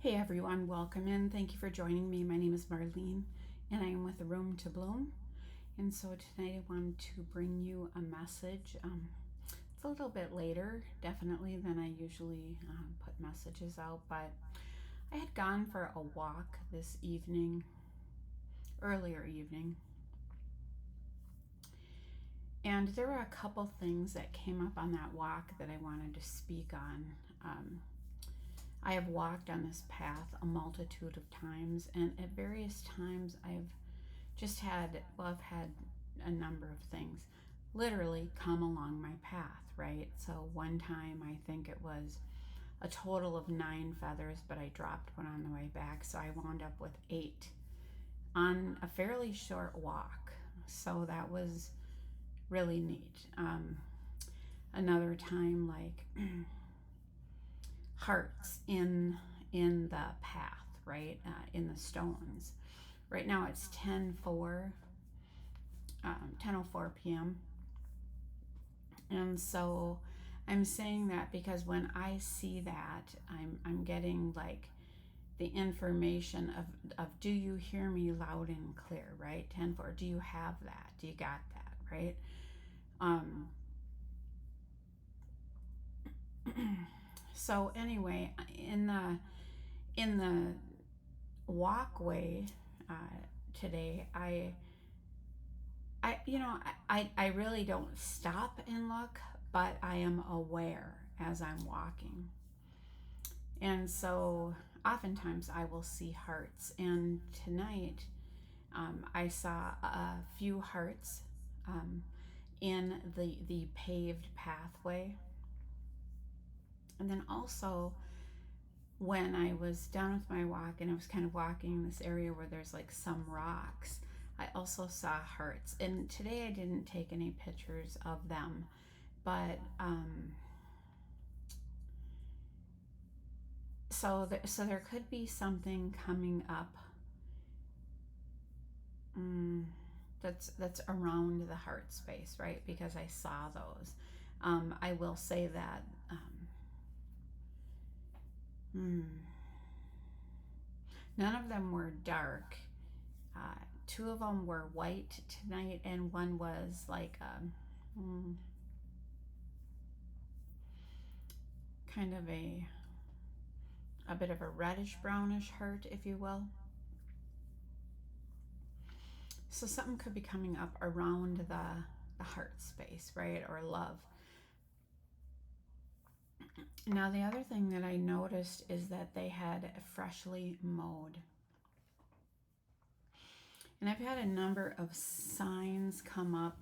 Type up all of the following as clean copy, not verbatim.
Hey everyone, welcome in. Thank you for joining me. My name is Marlene and I am with Room to Bloom. And so tonight I wanted to bring you a message. It's a little bit later, definitely, than I usually put messages out, but I had gone for a walk this evening, earlier evening, and there were a couple things that came up on that walk that I wanted to speak on. I have walked on this path a multitude of times, and at various times I've had a number of things literally come along my path, right? So one time I think it was a total of 9 feathers, but I dropped one on the way back, so I wound up with 8 on a fairly short walk. So that was really neat. Another time, like hearts in the path, right? In the stones. Right now it's 10:04 p.m. And so I'm saying that because when I see that, I'm getting like the information of do you hear me loud and clear, right? 10:04. Do you have that? Do you got that, right? So anyway, in the walkway today, I really don't stop and look, but I am aware as I'm walking. And so oftentimes I will see hearts. And tonight I saw a few hearts in the paved pathway. And then also when I was done with my walk and I was kind of walking in this area where there's like some rocks, I also saw hearts. And today I didn't take any pictures of them, but so there could be something coming up that's around the heart space, right? Because I saw those. I will say that none of them were dark. 2 of them were white tonight, and one was like kind of a bit of a reddish brownish heart, if you will. So something could be coming up around the heart space, right? Or love. Now the other thing that I noticed is that they had freshly mowed. And I've had a number of signs come up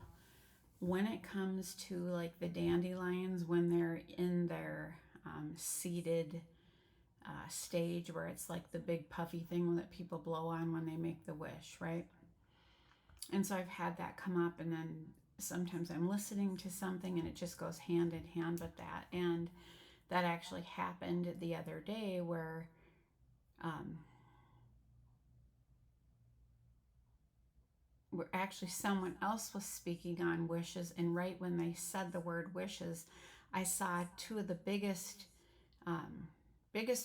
when it comes to like the dandelions when they're in their seeded stage, where it's like the big puffy thing that people blow on when they make the wish, right? And so I've had that come up, and then sometimes I'm listening to something and it just goes hand in hand with that. And that actually happened the other day where actually someone else was speaking on wishes, and right when they said the word wishes, I saw 2 of the biggest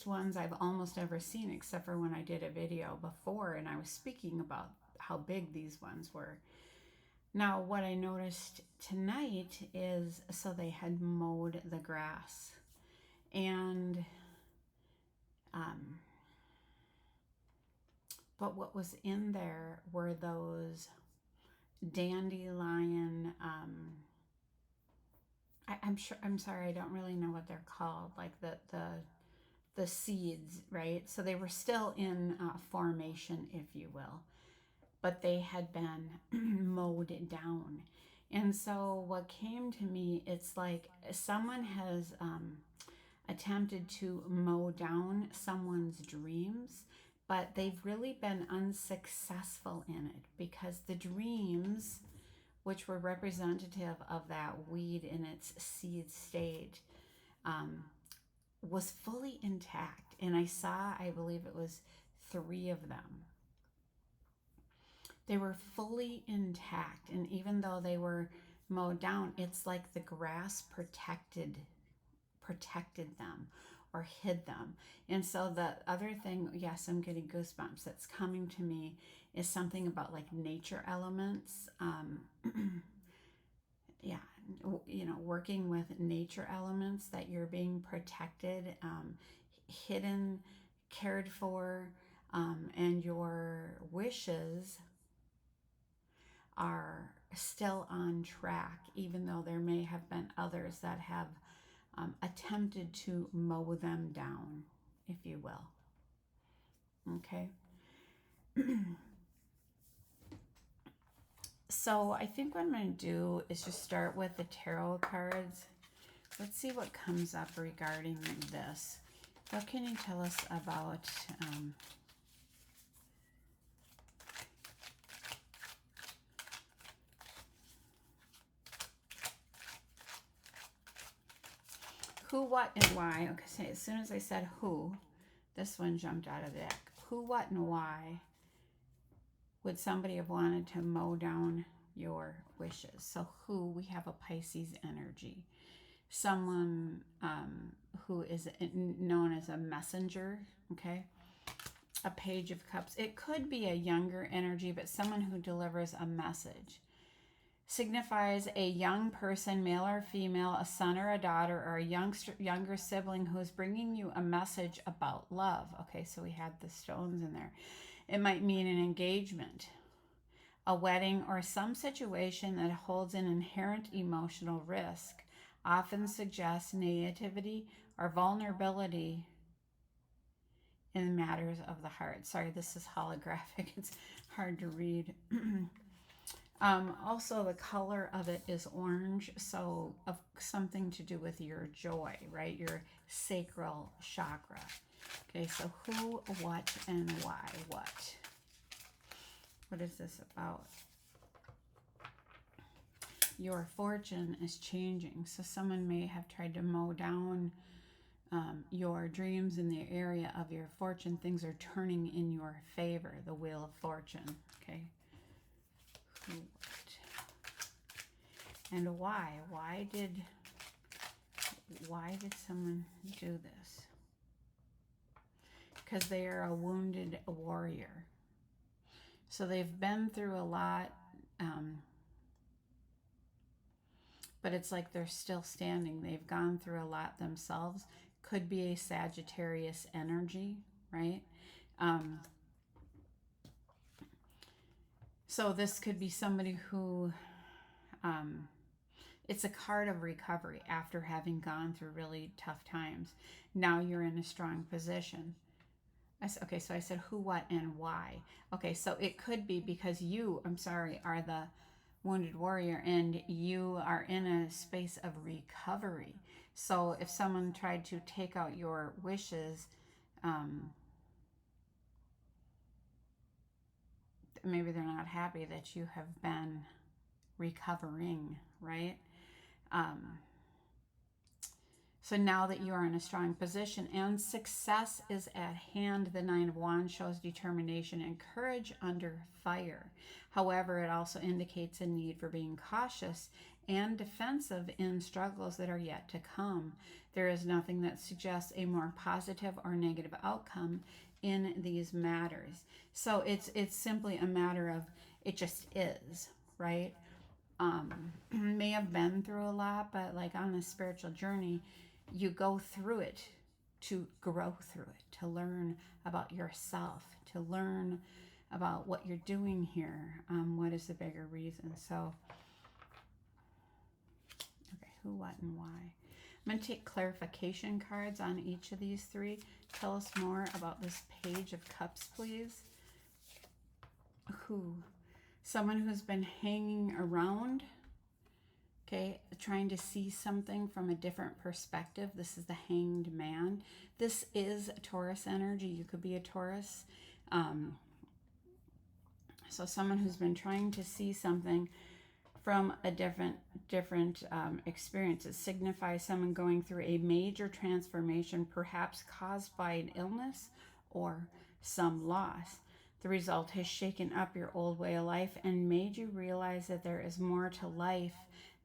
ones I've almost ever seen, except for when I did a video before and I was speaking about how big these ones were. Now what I noticed tonight is, so they had mowed the grass, and but what was in there were those dandelion I'm sorry, I don't really know what they're called, like the seeds, right? So they were still in formation, if you will, but they had been mowed down. And so what came to me, it's like someone has attempted to mow down someone's dreams, but they've really been unsuccessful in it, because the dreams, which were representative of that weed in its seed stage, was fully intact. And I saw, I believe it was 3 of them. They were fully intact, and even though they were mowed down, it's like the grass protected them, or hid them. And so the other thing, yes, I'm getting goosebumps, that's coming to me is something about like nature elements. Yeah, working with nature elements, that you're being protected, hidden, cared for, and your wishes are still on track, even though there may have been others that have attempted to mow them down, if you will. Okay. So I think what I'm going to do is just start with the tarot cards. Let's see what comes up regarding this. What can you tell us about who, what, and why? Okay, so as soon as I said who, this one jumped out of the deck. Who, what, and why would somebody have wanted to mow down your wishes? So who, we have a Pisces energy. Someone who is known as a messenger, okay? A Page of Cups. It could be a younger energy, but someone who delivers a message. Signifies a young person, male or female, a son or a daughter, or a younger sibling who is bringing you a message about love. Okay, so we had the stones in there. It might mean an engagement, a wedding, or some situation that holds an inherent emotional risk. Often suggests naivety or vulnerability in matters of the heart. Sorry, this is holographic. It's hard to read. Also, the color of it is orange, so of something to do with your joy, right? Your sacral chakra. Okay, so who, what, and why? What is this about? Your fortune is changing. So someone may have tried to mow down your dreams in the area of your fortune. Things are turning in your favor. The Wheel of Fortune. Okay. Who, what, and why? Why did someone do this? Because they are a wounded warrior. So they've been through a lot, but it's like they're still standing. They've gone through a lot themselves. Could be a Sagittarius energy, right? So this could be somebody who, it's a card of recovery after having gone through really tough times. Now you're in a strong position. Okay, so I said who, what, and why. Okay, so it could be because you, are the wounded warrior, and you are in a space of recovery. So if someone tried to take out your wishes, maybe they're not happy that you have been recovering, right? So now that you are in a strong position and success is at hand, the Nine of Wands shows determination and courage under fire. However, it also indicates a need for being cautious and defensive in struggles that are yet to come. There is nothing that suggests a more positive or negative outcome in these matters. So it's simply a matter of it just is, right? May have been through a lot, but like on a spiritual journey, you go through it to grow through it, to learn about yourself, to learn about what you're doing here. What is the bigger reason? So, okay, who, what, and why? I'm going to take clarification cards on each of these three. Tell us more about this Page of Cups, please. Who? Someone who's been hanging around, okay, trying to see something from a different perspective. This is the Hanged Man. This is Taurus energy. You could be a Taurus. So someone who's been trying to see something from a different experience. It signifies someone going through a major transformation, perhaps caused by an illness or some loss. The result has shaken up your old way of life and made you realize that there is more to life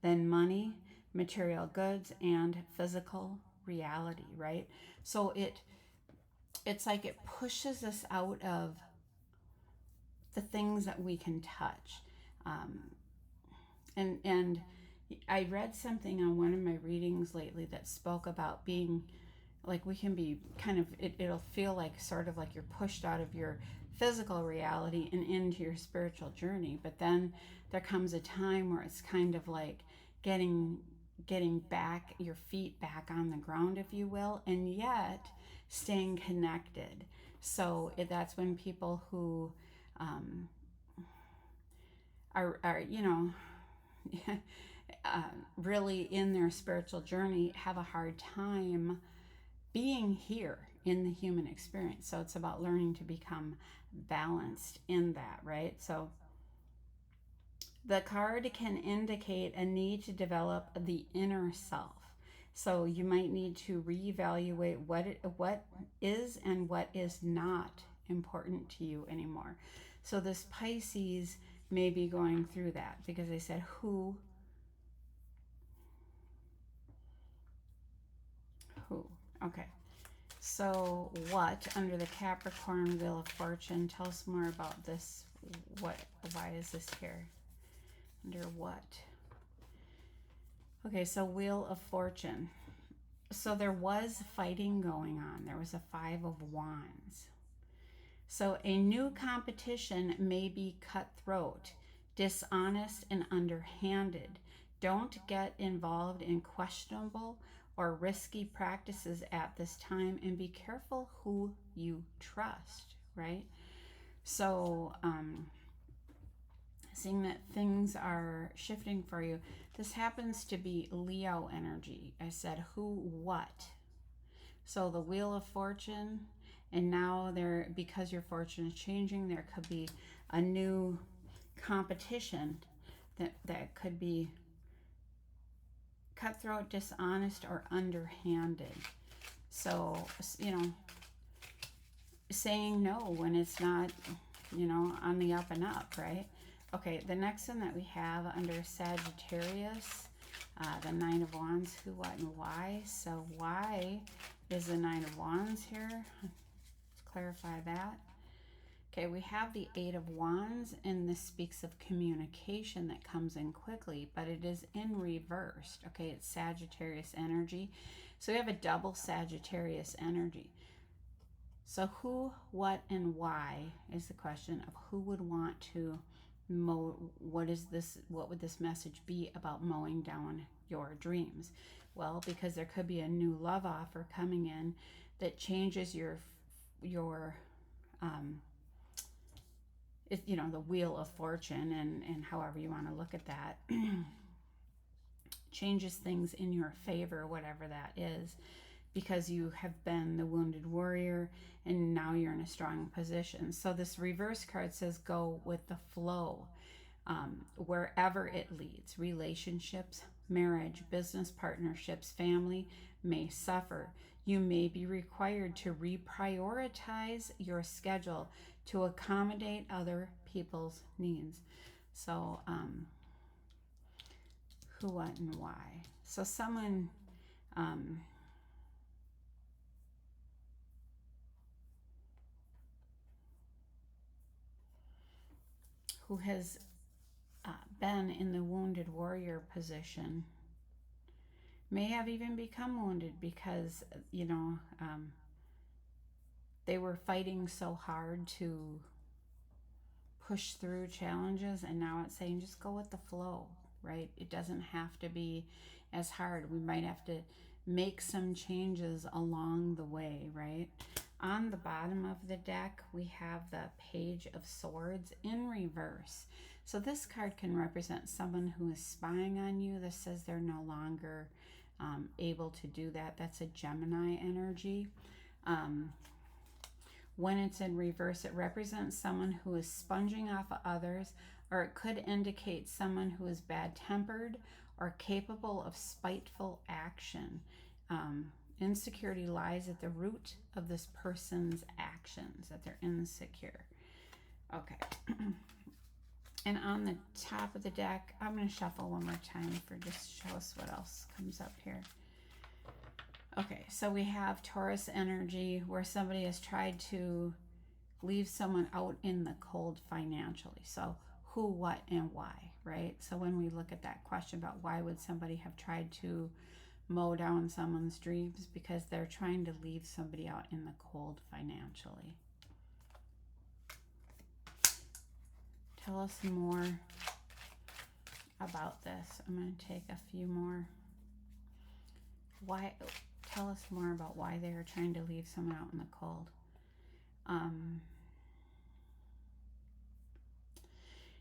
than money, material goods, and physical reality, right? So it's like it pushes us out of the things that we can touch. Um, and I read something on one of my readings lately that spoke about being like we can be kind of it'll feel like sort of like you're pushed out of your physical reality and into your spiritual journey, but then there comes a time where it's kind of like getting back your feet back on the ground, if you will, and yet staying connected. So that's when people who um, are really in their spiritual journey have a hard time being here in the human experience. So it's about learning to become balanced in that, right? So the card can indicate a need to develop the inner self. So you might need to reevaluate what is and what is not important to you anymore. So this Pisces may be going through that because they said who. Okay. So what under the Capricorn Wheel of Fortune? Tell us more about this. Why is this here? Under what? Okay, so Wheel of Fortune. So there was fighting going on. There was a 5 of Wands. So a new competition may be cutthroat, dishonest, and underhanded. Don't get involved in questionable or risky practices at this time, and be careful who you trust, right? So, seeing that things are shifting for you, this happens to be Leo energy. I said who, what. So the Wheel of Fortune, and now because your fortune is changing, there could be a new competition that could be cutthroat, dishonest, or underhanded. So, saying no when it's not, on the up and up, right? Okay, the next one that we have under Sagittarius, the Nine of Wands, who, what, and why. So why is the Nine of Wands here? Let's clarify that. Okay, we have the Eight of Wands, and this speaks of communication that comes in quickly, but it is in reversed. Okay, it's Sagittarius energy. So we have a double Sagittarius energy. So who, what, and why is the question of who would want to what would this message be about mowing down your dreams? Well, because there could be a new love offer coming in that changes your the Wheel of Fortune, and however you want to look at that, changes things in your favor, whatever that is, because you have been the wounded warrior and now you're in a strong position. So this reverse card says go with the flow, wherever it leads. Relationships, marriage, business partnerships, family may suffer. You may be required to reprioritize your schedule to accommodate other people's needs. So who, what, and why. So someone who has been in the wounded warrior position may have even become wounded because they were fighting so hard to push through challenges, and now it's saying just go with the flow, right? It doesn't have to be as hard. We might have to make some changes along the way, right? On the bottom of the deck, we have the Page of Swords in reverse. So this card can represent someone who is spying on you. This says they're no longer able to do that. That's a Gemini energy. When it's in reverse, it represents someone who is sponging off of others, or it could indicate someone who is bad-tempered or capable of spiteful action. Insecurity lies at the root of this person's actions, that they're insecure. Okay. And on the top of the deck, I'm going to shuffle one more time for just show us what else comes up here. Okay, so we have Taurus energy where somebody has tried to leave someone out in the cold financially. So who, what, and why, right? So when we look at that question about why would somebody have tried to mow down someone's dreams, because they're trying to leave somebody out in the cold financially. Tell us more about this. I'm going to take a few more. Why? Tell us more about why they are trying to leave someone out in the cold.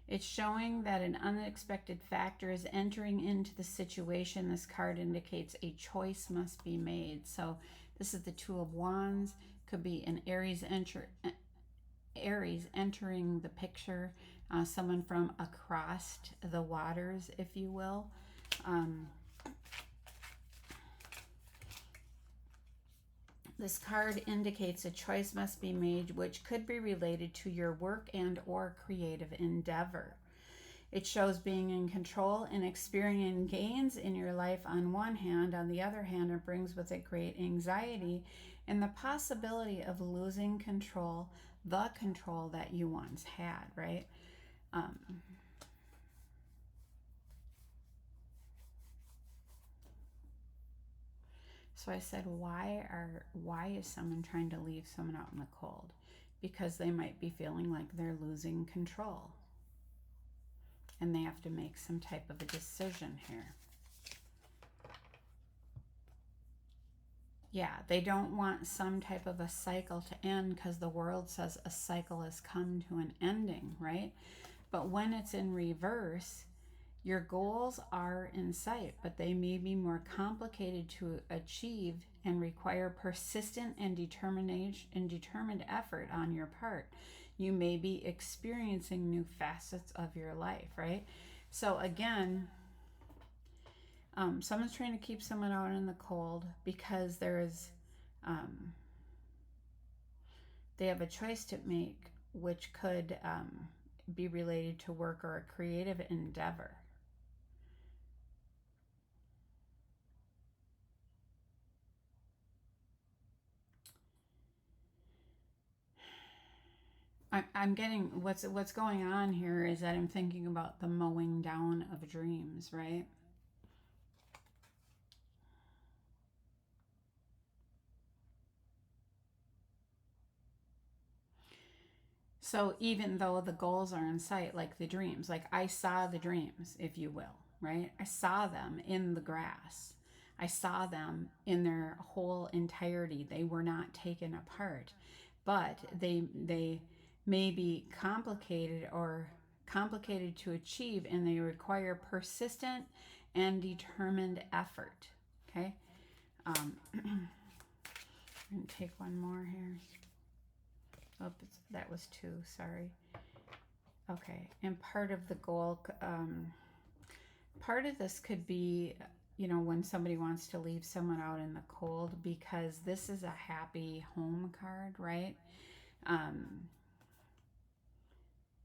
It's showing that an unexpected factor is entering into the situation. This card indicates a choice must be made. So this is the Two of Wands. Could be an Aries entering the picture, someone from across the waters, if you will. This card indicates a choice must be made, which could be related to your work and or creative endeavor. It shows being in control and experiencing gains in your life on one hand. On the other hand, it brings with it great anxiety and the possibility of losing control, the control that you once had, right? So I said, why is someone trying to leave someone out in the cold? Because they might be feeling like they're losing control. And they have to make some type of a decision here. Yeah, they don't want some type of a cycle to end because the world says a cycle has come to an ending, right? But when it's in reverse, your goals are in sight, but they may be more complicated to achieve and require persistent and determined effort on your part. You may be experiencing new facets of your life, right? So again, someone's trying to keep someone out in the cold because they have a choice to make, which could be related to work or a creative endeavor. I'm getting what's going on here is that I'm thinking about the mowing down of dreams, right? So even though the goals are in sight, like the dreams, like I saw the dreams, if you will, right? I saw them in the grass. I saw them in their whole entirety. They were not taken apart, but they may be complicated to achieve, and they require persistent and determined effort. Okay, I'm gonna take one more here. Oh, that was two. Sorry. Okay, and part of the goal, part of this could be, when somebody wants to leave someone out in the cold, because this is a happy home card, right?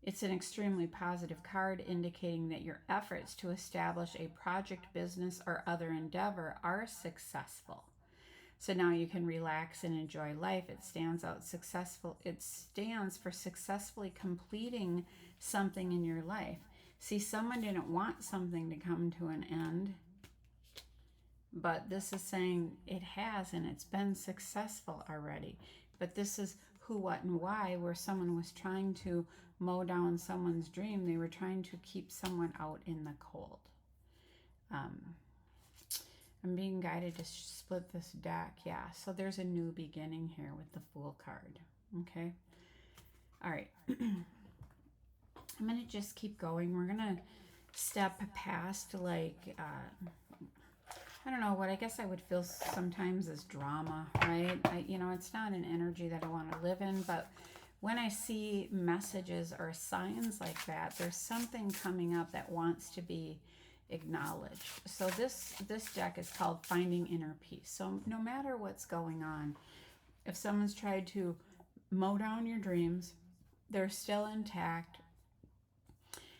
It's an extremely positive card indicating that your efforts to establish a project, business, or other endeavor are successful. So now you can relax and enjoy life. It stands for successfully completing something in your life. See, someone didn't want something to come to an end, but this is saying it has, and it's been successful already. But this is who, what, and why, where someone was trying to mow down someone's dream. They were trying to keep someone out in the cold. I'm being guided to split this deck. Yeah, so there's a new beginning here with the Fool card. Okay. All right. I'm going to just keep going. We're going to step past, I don't know what I guess I would feel sometimes as drama, right? It's not an energy that I want to live in, but when I see messages or signs like that, there's something coming up that wants to be acknowledged. So this deck is called Finding Inner Peace. So no matter what's going on, if someone's tried to mow down your dreams, they're still intact.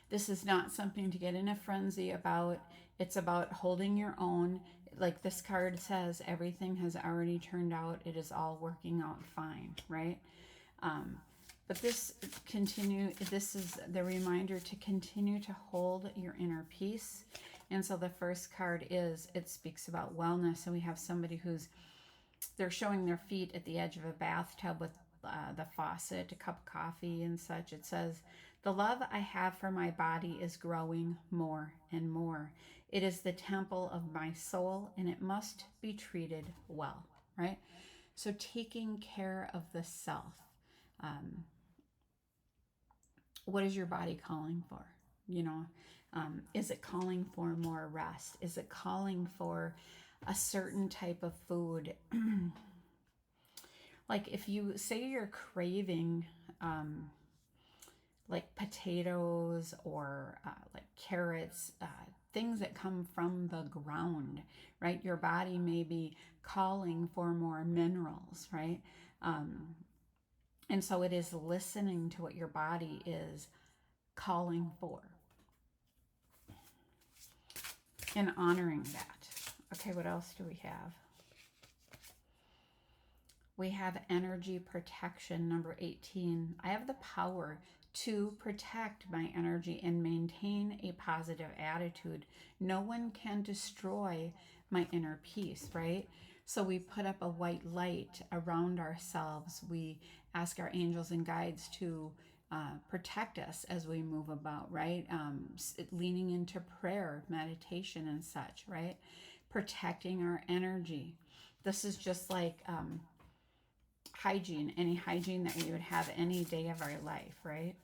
This is not something to get in a frenzy about. It's about holding your own. like this card says, everything has already turned out. It is all working out fine, right? But this is the reminder to continue to hold your inner peace. And so the first card it speaks about wellness. And we have somebody they're showing their feet at the edge of a bathtub with the faucet, a cup of coffee and such. It says, the love I have for my body is growing more and more. It is the temple of my soul, and it must be treated well, right? So taking care of the self. What is your body calling for? Is it calling for more rest? Is it calling for a certain type of food? Like if you say you're craving like potatoes or like carrots, things that come from the ground, right? Your body may be calling for more minerals, right? And so it is listening to what your body is calling for and honoring that. Okay, what else do we have? We have energy protection, number 18. I have the power to protect my energy and maintain a positive attitude. No one can destroy my inner peace, right? So we put up a white light around ourselves. We ask our angels and guides to protect us as we move about, right? Leaning into prayer, meditation, and such, right? Protecting our energy. This is just like hygiene, any hygiene that we would have any day of our life, right?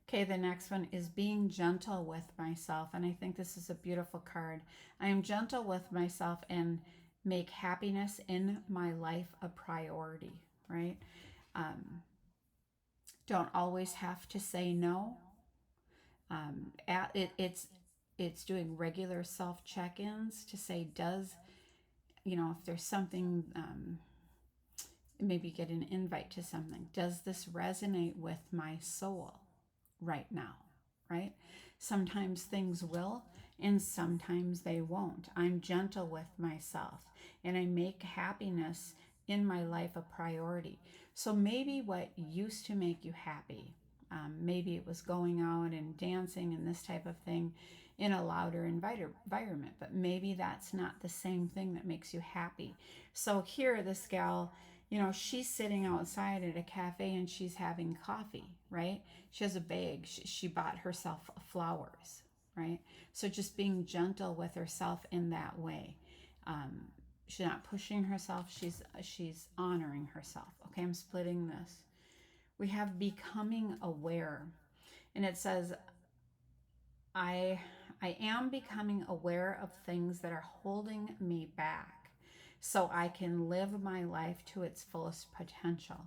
Okay, the next one is being gentle with myself. And I think this is a beautiful card. I am gentle with myself and make happiness in my life a priority, right? Don't always have to say no. It's doing regular self check-ins to say, if there's something, maybe get an invite to something. Does this resonate with my soul right now, right? Sometimes things will, and sometimes they won't. I'm gentle with myself, and I make happiness in my life a priority. So maybe what used to make you happy, maybe it was going out and dancing and this type of thing in a louder environment, but maybe that's not the same thing that makes you happy. So here, this gal, she's sitting outside at a cafe and she's having coffee, right? She has a bag. She bought herself flowers, right? So just being gentle with herself in that way. She's not pushing herself. She's honoring herself. Okay, I'm splitting this. We have becoming aware. And it says, I am becoming aware of things that are holding me back so I can live my life to its fullest potential.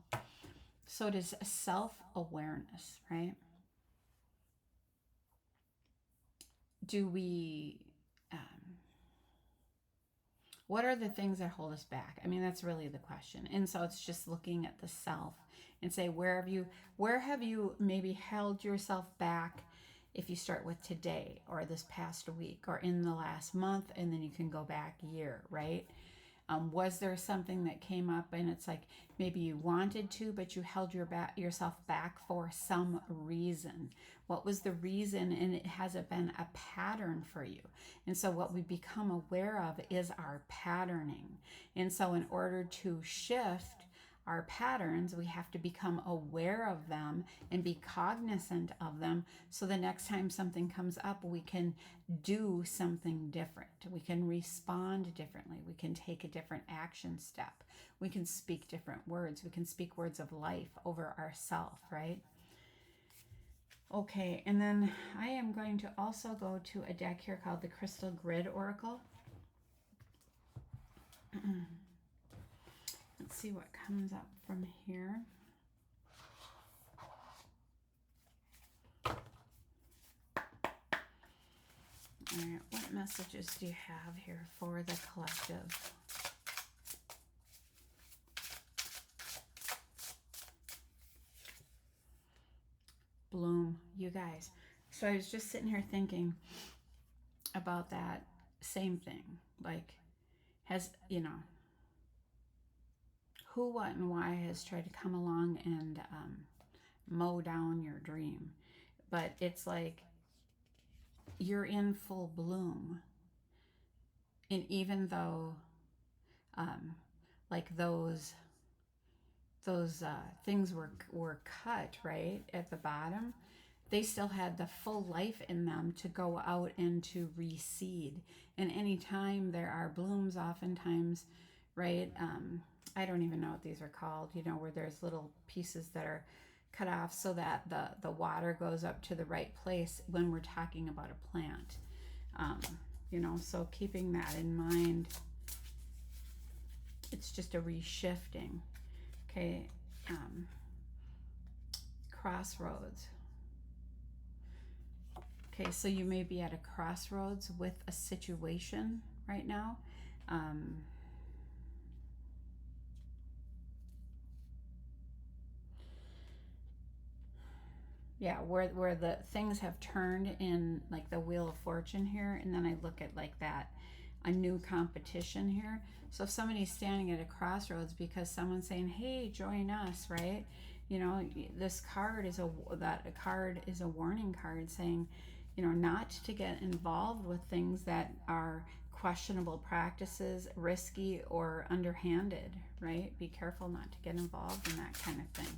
So it is self-awareness, right? What are the things that hold us back? I mean, that's really the question. And so it's just looking at the self and say, where have you maybe held yourself back? If you start with today or this past week or in the last month, and then you can go back a year, right? Was there something that came up and it's like maybe you wanted to, but you held yourself back for some reason? What was the reason? And it hasn't been a pattern for you. And so what we become aware of is our patterning. And so in order to shift our patterns, we have to become aware of them and be cognizant of them, so the next time something comes up, we can do something different. We can respond differently. We can take a different action step. We can speak different words. We can speak words of life over ourselves, right? Okay, and then I am going to also go to a deck here called the Crystal Grid Oracle. Let's see what comes up from here. All right, what messages do you have here for the collective? Bloom, you guys. So I was just sitting here thinking about that same thing. Like, has, who, what, and why has tried to come along and mow down your dream. But it's like you're in full bloom. And even though, um, like those things were cut right at the bottom, they still had the full life in them to go out and to reseed. And anytime there are blooms, oftentimes, right? I don't even know what these are called. Where there's little pieces that are cut off so that the water goes up to the right place when we're talking about a plant. So keeping that in mind, it's just a reshifting. Okay, crossroads. Okay, so you may be at a crossroads with a situation right now. Yeah, where the things have turned in like the Wheel of Fortune here, and then I look at like that, a new competition here. So if somebody's standing at a crossroads because someone's saying, "Hey, join us," right? This card is a card is a warning card saying, not to get involved with things that are questionable practices, risky or underhanded, right? Be careful not to get involved in that kind of thing.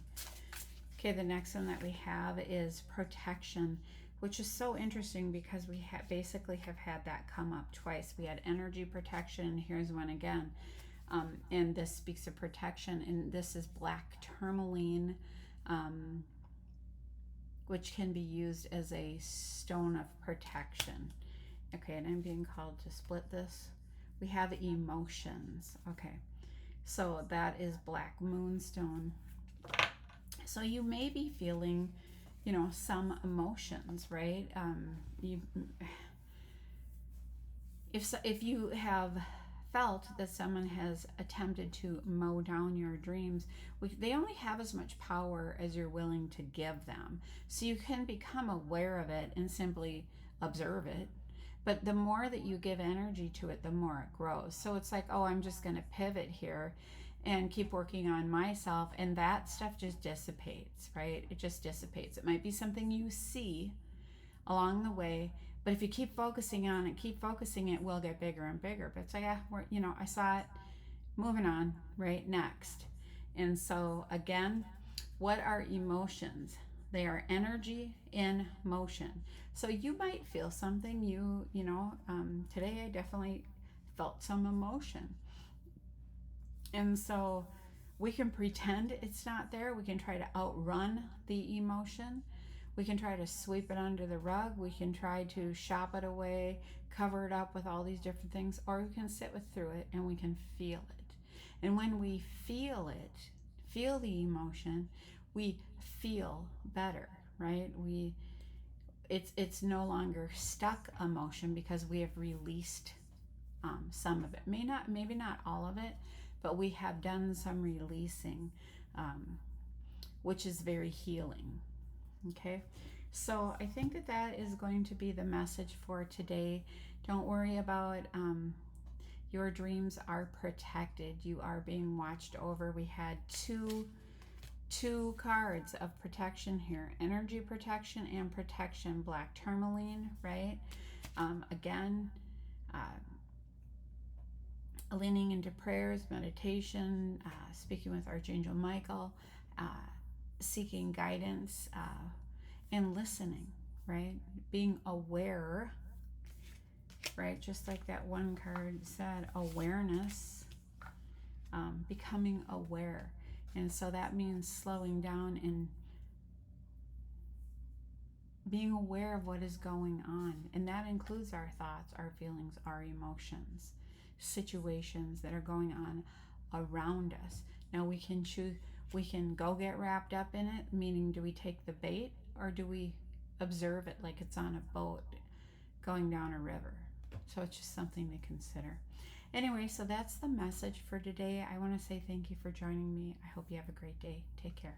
Okay, the next one that we have is protection, which is so interesting because we basically have had that come up twice. We had energy protection, here's one again. And this speaks of protection, and this is black tourmaline, which can be used as a stone of protection. Okay, and I'm being called to split this. We have emotions. Okay, so that is black moonstone. So you may be feeling, some emotions, right? If you have felt that someone has attempted to mow down your dreams, they only have as much power as you're willing to give them. So you can become aware of it and simply observe it. But the more that you give energy to it, the more it grows. So it's like, oh, I'm just going to pivot here and keep working on myself, and that stuff just dissipates, right? It just dissipates. It might be something you see along the way, but if you keep focusing on it, it will get bigger and bigger. But it's like, I saw it, moving on, right? Next. And so again, what are emotions? They are energy in motion. So you might feel something. Today I definitely felt some emotion. And so we can pretend it's not there. We can try to outrun the emotion. We can try to sweep it under the rug. We can try to shop it away, cover it up with all these different things, or we can sit through it and we can feel it. And when we feel it, feel the emotion, we feel better, right? It's no longer stuck emotion because we have released some of it. Maybe not all of it, but we have done some releasing, which is very healing. Okay, so I think that is going to be the message for today. Don't worry about your dreams are protected. You are being watched over. We had two cards of protection here: energy protection and protection, black tourmaline, right? Again, leaning into prayers, meditation, speaking with Archangel Michael, seeking guidance, and listening, right? Being aware, right? Just like that one card said, awareness, becoming aware. And so that means slowing down and being aware of what is going on. And that includes our thoughts, our feelings, our emotions, situations that are going on around us. Now we can choose, we can go get wrapped up in it, meaning do we take the bait or do we observe it like it's on a boat going down a river? So it's just something to consider. Anyway, so that's the message for today. I want to say thank you for joining me. I hope you have a great day. Take care.